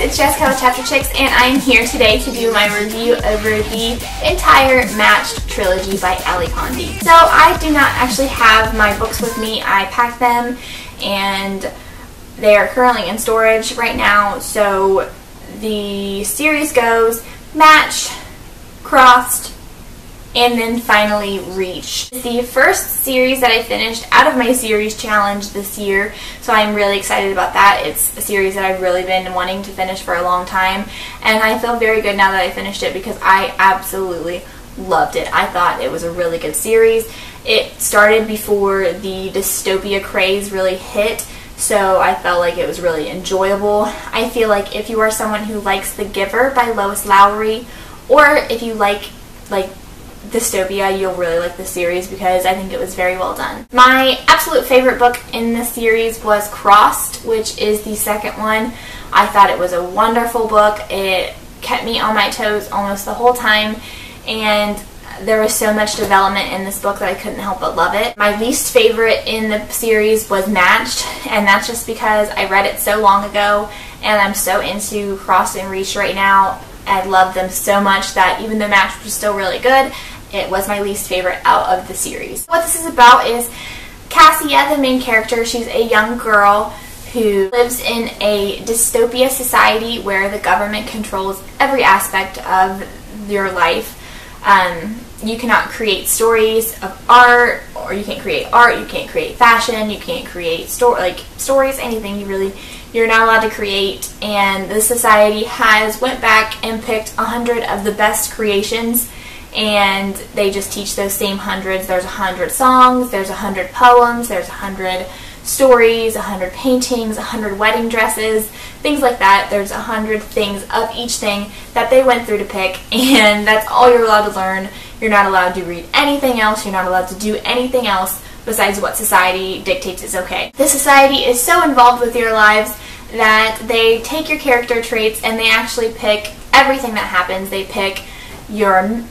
it's Jessica with Chapter Chicks, and I am here today to do my review over the entire Matched trilogy by Ali Condi. So I do not actually have my books with me. I packed them and they are currently in storage right now. So the series goes Matched, Crossed, and then finally Reached. It's the first series that I finished out of my series challenge this year, so I'm really excited about that. It's a series that I've really been wanting to finish for a long time, and I feel very good now that I finished it because I absolutely loved it. I thought it was a really good series. It started before the dystopia craze really hit, so I felt like it was really enjoyable. I feel like if you are someone who likes The Giver by Lois Lowry, or if you like dystopia, you'll really like this series because I think it was very well done. My absolute favorite book in this series was Crossed, which is the second one. I thought it was a wonderful book. It kept me on my toes almost the whole time, and there was so much development in this book that I couldn't help but love it. My least favorite in the series was Matched, and that's just because I read it so long ago and I'm so into Crossed and Reached right now. I love them so much that even though Matched was still really good, it was my least favorite out of the series. What this is about is Cassia, the main character. She's a young girl who lives in a dystopia society where the government controls every aspect of your life. You cannot create stories of art, or you can't create art, you can't create fashion, you can't create stories, anything you're not allowed to create. And the society has went back and picked 100 of the best creations, and they just teach those same hundreds. There's 100 songs, there's 100 poems, there's 100 stories, 100 paintings, 100 wedding dresses, things like that. There's 100 things of each thing that they went through to pick, and that's all you're allowed to learn. You're not allowed to read anything else. You're not allowed to do anything else besides what society dictates is okay. The society is so involved with your lives that they take your character traits and they actually pick everything that happens. They pick your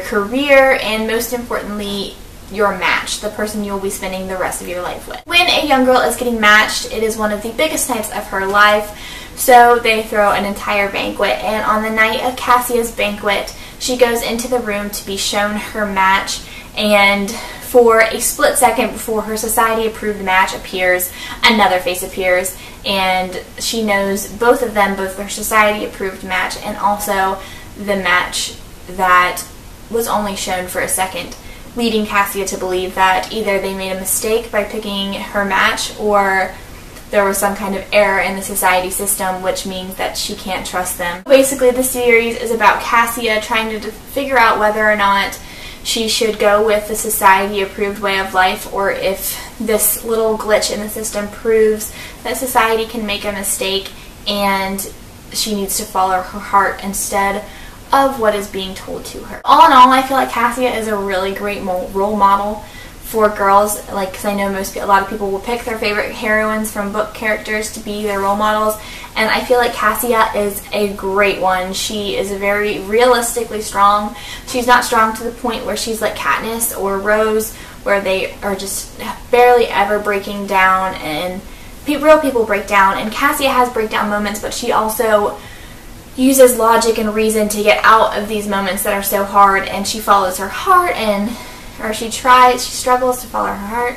career, and most importantly, your match, the person you'll be spending the rest of your life with. When a young girl is getting matched, it is one of the biggest nights of her life, so they throw an entire banquet, and on the night of Cassia's banquet, she goes into the room to be shown her match, and for a split second before her society-approved match appears, another face appears, and she knows both of them, both their society-approved match and also the match that was only shown for a second, leading Cassia to believe that either they made a mistake by picking her match, or there was some kind of error in the society system, which means that she can't trust them. Basically, the series is about Cassia trying to figure out whether or not she should go with the society-approved way of life, or if this little glitch in the system proves that society can make a mistake and she needs to follow her heart instead of what is being told to her. All in all, I feel like Cassia is a really great role model for girls, because I know a lot of people will pick their favorite heroines from book characters to be their role models, and I feel like Cassia is a great one. She is very realistically strong. She's not strong to the point where she's like Katniss or Rose, where they are just barely ever breaking down, and real people break down, and Cassia has breakdown moments, but she also uses logic and reason to get out of these moments that are so hard, and she follows her heart, she struggles to follow her heart.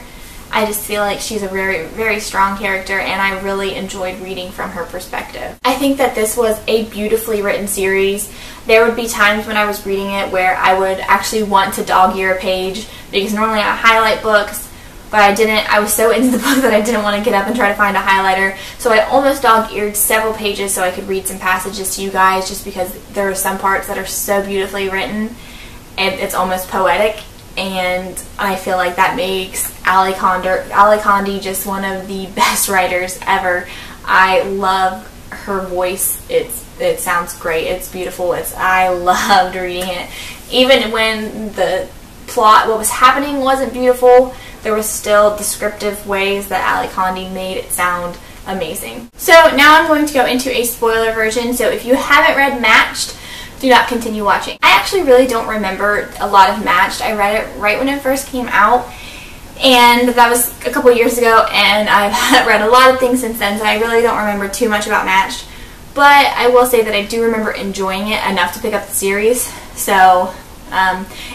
I just feel like she's a very, very strong character, and I really enjoyed reading from her perspective. I think that this was a beautifully written series. There would be times when I was reading it where I would actually want to dog-ear a page, because normally I highlight books, but I didn't. I was so into the book that I didn't want to get up and try to find a highlighter, so I almost dog-eared several pages so I could read some passages to you guys, just because there are some parts that are so beautifully written and it's almost poetic, and I feel like that makes Ali Condi just one of the best writers ever. I love her voice. It sounds great. It's beautiful. I loved reading it. Even when the plot, what was happening wasn't beautiful, there was still descriptive ways that Ali Condi made it sound amazing. So now I'm going to go into a spoiler version, so if you haven't read Matched, do not continue watching. I actually really don't remember a lot of Matched. I read it right when it first came out, and that was a couple years ago, and I've read a lot of things since then, so I really don't remember too much about Matched. but I will say that I do remember enjoying it enough to pick up the series. So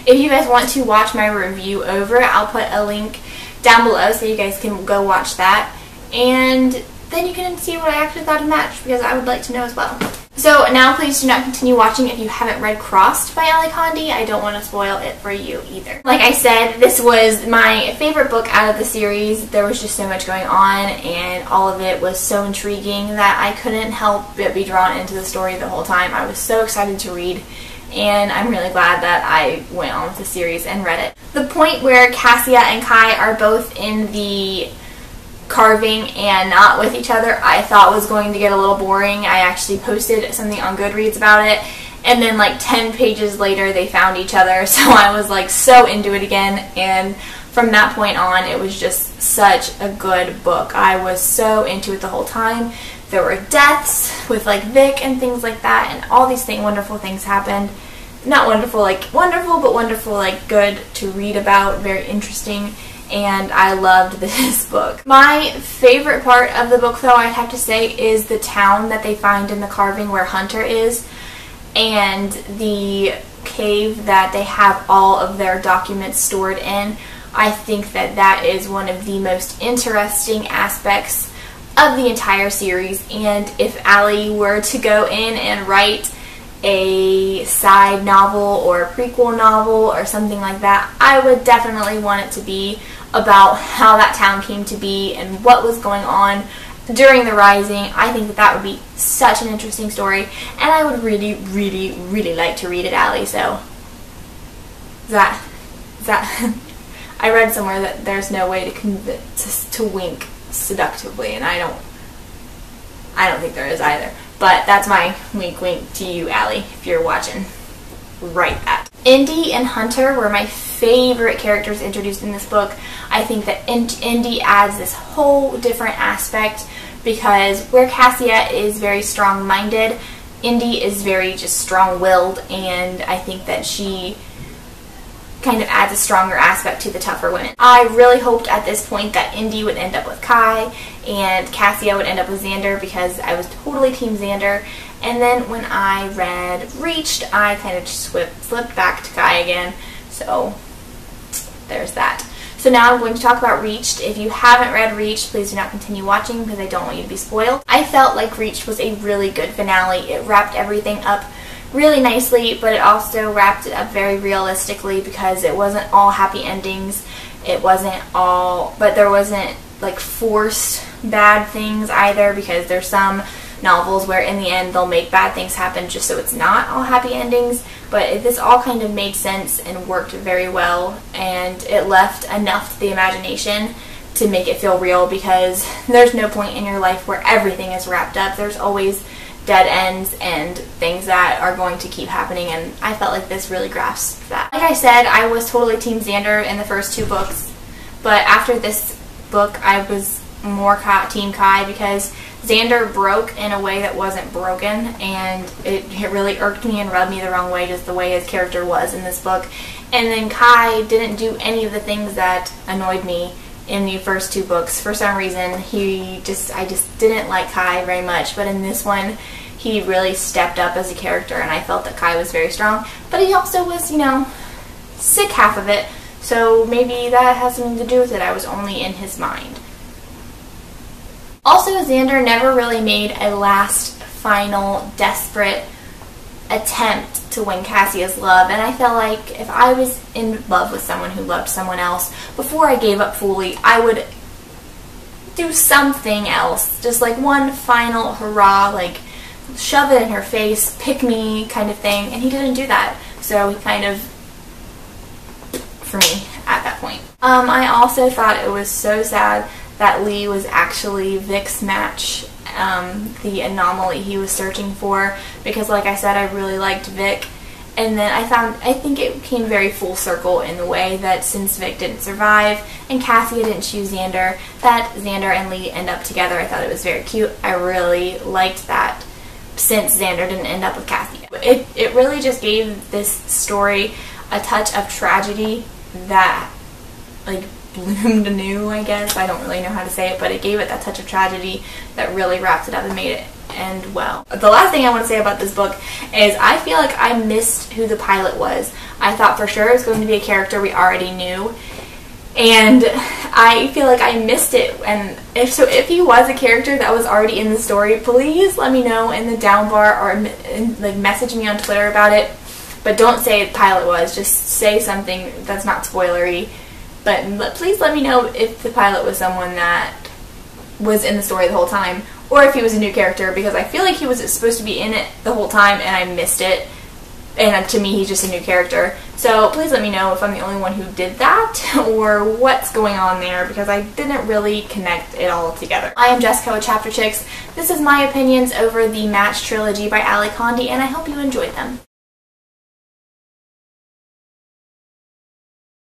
if you guys want to watch my review over it, I'll put a link down below so you guys can go watch that, and then you can see what I actually thought of Match, because I would like to know as well. So now please do not continue watching if you haven't read Crossed by Ali Condi. I don't want to spoil it for you either. Like I said, this was my favorite book out of the series. There was just so much going on, and all of it was so intriguing that I couldn't help but be drawn into the story the whole time. I was so excited to read, and I'm really glad that I went on with the series and read it. The point where Cassia and Kai are both in the carving and not with each other, I thought was going to get a little boring. I actually posted something on Goodreads about it, and then like 10 pages later they found each other, so I was like so into it again, and from that point on it was just such a good book. I was so into it the whole time. There were deaths with like Vic and things like that, and all these wonderful things happened. Not wonderful like wonderful, but wonderful like good to read about, very interesting. And I loved this book. My favorite part of the book, though, I'd have to say, is the town that they find in the carving where Hunter is, and the cave that they have all of their documents stored in. I think that that is one of the most interesting aspects of the entire series, and if Ali were to go in and write a side novel or a prequel novel or something like that, I would definitely want it to be about how that town came to be and what was going on during the Rising. I think that that would be such an interesting story, and I would really, really, really like to read it, Ali. So that I read somewhere that there's no way to wink seductively, and I don't think there is either. But that's my wink wink to you, Ali, if you're watching. Write that. Indy and Hunter were my favorite characters introduced in this book. I think that Indy adds this whole different aspect, because where Cassia is very strong-minded, Indy is very just strong-willed, and I think that she kind of adds a stronger aspect to the tougher women. I really hoped at this point that Indy would end up with Kai and Cassia would end up with Xander, because I was totally Team Xander. And then when I read Reached, I kind of just flipped back to Kai again. So there's that. So now I'm going to talk about Reached. If you haven't read Reached, please do not continue watching, because I don't want you to be spoiled. I felt like Reached was a really good finale. It wrapped everything up really nicely, but it also wrapped it up very realistically, because it wasn't all happy endings. It wasn't all, but there wasn't like forced bad things either, because there's some novels where in the end they'll make bad things happen just so it's not all happy endings. But this all kind of made sense and worked very well, and it left enough to the imagination to make it feel real, because there's no point in your life where everything is wrapped up. There's always dead ends and things that are going to keep happening, and I felt like this really grasped that. Like I said, I was totally Team Xander in the first two books, but after this book I was more Team Kai, because Xander broke in a way that wasn't broken, and it really irked me and rubbed me the wrong way, just the way his character was in this book. And then Kai didn't do any of the things that annoyed me in the first two books. For some reason, I just didn't like Kai very much, but in this one, he really stepped up as a character, and I felt that Kai was very strong. But he also was, you know, sick half of it, so maybe that has something to do with it. I was only in his mind. Also, Xander never really made a last, final, desperate attempt to win Cassia's love, and I felt like if I was in love with someone who loved someone else, before I gave up fully, I would do something else. Just like one final hurrah, like shove it in her face, pick me kind of thing, and he didn't do that. So he kind of, for me, at that point. I also thought it was so sad that Lee was actually Vic's match, the anomaly he was searching for, because like I said, I really liked Vic, and then I think it came very full circle in the way that since Vic didn't survive and Cassia didn't choose Xander, that Xander and Lee end up together. I thought it was very cute. I really liked that, since Xander didn't end up with Cassia. It really just gave this story a touch of tragedy that like bloomed anew, I guess. I don't really know how to say it, but it gave it that touch of tragedy that really wrapped it up and made it end well. The last thing I want to say about this book is I feel like I missed who the pilot was. I thought for sure it was going to be a character we already knew, and I feel like I missed it. And if he was a character that was already in the story, please let me know in the down bar, or like message me on Twitter about it. But don't say the pilot was, just say something that's not spoilery. But please let me know if the pilot was someone that was in the story the whole time, or if he was a new character, because I feel like he was supposed to be in it the whole time and I missed it. And to me, he's just a new character. So please let me know if I'm the only one who did that, or what's going on there, because I didn't really connect it all together. I am Jessica with Chapter Chicks. This is my opinions over the Match Trilogy by Ali Condi, and I hope you enjoyed them.